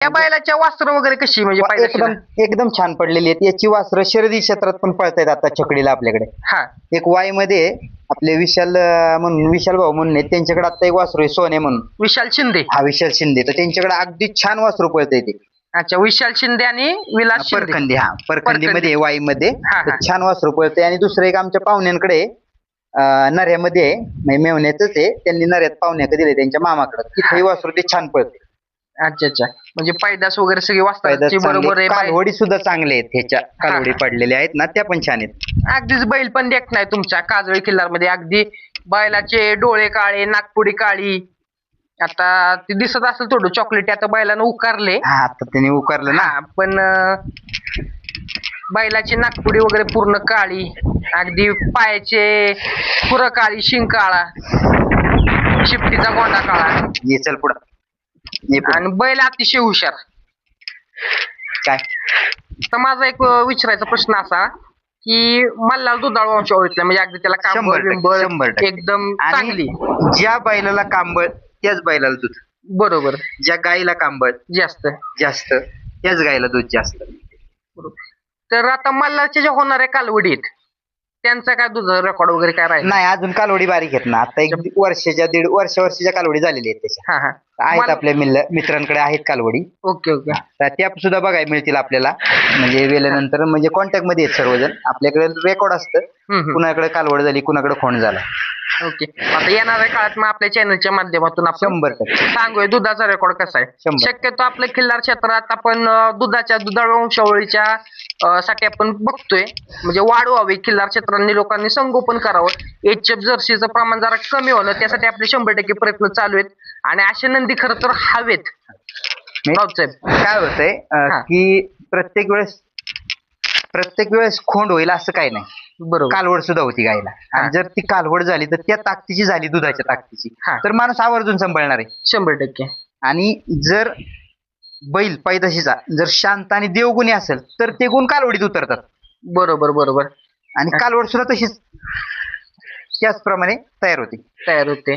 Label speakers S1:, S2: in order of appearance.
S1: या बैलाच्या वासर वगैरे कशी म्हणजे
S2: एकदम एकदम छान पडलेली आहेत. याची वासरं शर्यती क्षेत्रात पण पळतायत आता छकडीला आपल्याकडे.
S1: हा
S2: एक वाई मध्ये आपले विशाल म्हणून विशाल भाऊ म्हणून आहेत, त्यांच्याकडे आता एक वासरू आहे सोने म्हणून.
S1: विशाल शिंदे.
S2: हा विशाल शिंदे, तर त्यांच्याकडे अगदी छान वासरू पळतंय ते.
S1: अच्छा, विशाल शिंदे आणि विलास शिंदे.
S2: परखंदी, हा परखंदी मध्ये वाई मध्ये
S1: हा, हा.
S2: छान वासरू पळतंय. आणि दुसरं एक आमच्या पाहुण्यांकडे नऱ्यामध्ये आहे, म्हणजे मेवण्याच आहे, त्यांनी नऱ्यात पाहुण्याकडे दिले त्यांच्या मामाकडे, तिथेही वासरू ते छान पळते.
S1: अच्छा अच्छा, म्हणजे पैदास वगैरे सगळी वासरांची बरोबर आहे.
S2: कालवडी सुद्धा चांगले आहेत ह्याच्या, कालवडी पडलेल्या आहेत ना, त्या पण छान आहेत.
S1: अगदीच बैल पण देख नाही तुमच्या काजळी किल्लार मध्ये. अगदी बैलाचे डोळे काळे, नागपुडी काळी. आता ते दिसत असेल थोडं चॉकलेटी, आता बैलानं उकारले.
S2: हा, आता त्यांनी उकारलं ना.
S1: पण बैलाची नागपुडी वगैरे पूर्ण काळी, अगदी पायाचे खुर काळी, शिंग काळा, शिफ्टीचा गोंडा काळा.
S2: ये चल पुढं.
S1: आणि बैल अतिशय हुशार.
S2: काय
S1: तर माझा एक विचारायचा प्रश्न असा की मल्हार दुधाळ वंशावळीतला, म्हणजे अगदी त्याला कांबळ बिंबळ एकदम चांगली.
S2: ज्या बैलाला कांबळ त्याच बैलाला दूध
S1: बरोबर,
S2: ज्या गाईला कांबळ
S1: जास्त
S2: जास्त त्याच गाईला दूध जास्त.
S1: तर आता मल्हारच्या ज्या होणाऱ्या कालवडी आहेत त्यांचा काय दुधाचा रेकॉर्ड वगैरे काय राहील?
S2: नाही, अजून कालवडी बारीक आहेत ना. आता एक वर्षाच्या दीड वर्षाच्या कालवडी झालेली आहेत त्याच्या.
S1: हा हा,
S2: आहेत आपल्या मित्रांकडे आहेत कालवडी.
S1: Okay okay.
S2: तर त्या सुद्धा बघायला मिळतील आपल्याला, म्हणजे वेळेनंतर, म्हणजे कॉन्टॅक्ट मध्ये आहेत सर्वजण. आपल्याकडे रेकॉर्ड असतं, कुणाकडे कालवड झाली, कुणाकडे खोंड झाला.
S1: ओके. आता येणाऱ्या काळात मग आपल्या चॅनलच्या माध्यमातून आपण
S2: 100%
S1: सांगूया दुधाचा रेकॉर्ड कसा आहे. शक्यतो आपल्या खिल्लार क्षेत्रात आपण दुधाळ वंशावळीच्या साठी आपण बघतोय, म्हणजे वाढ व्हावी खिल्लार क्षेत्रांनी, लोकांनी संगोपन करावं, एचएफ जर्सीचं प्रमाण जरा कमी होणं, त्यासाठी आपले 100% प्रयत्न चालू आहेत. आणि असे नंदी खरं तर हवेत.
S2: काय होतंय की प्रत्येक वेळेस खोंड होईल असं काही नाही.
S1: बरोबर,
S2: कालवड सुद्धा होती गायला. आणि जर ती कालवड झाली तर त्या ताकदीची झाली, दुधाच्या ताकदीची, तर माणूस आवर्जून सांभाळणार आहे
S1: 100%.
S2: आणि जर बैल पैदाशीचा जर शांत आणि देवगुणी असेल तर ते गुण कालवडीत उतरतात.
S1: बरोबर बरोबर.
S2: आणि कालवड सुद्धा तशीच त्याचप्रमाणे तयार होते.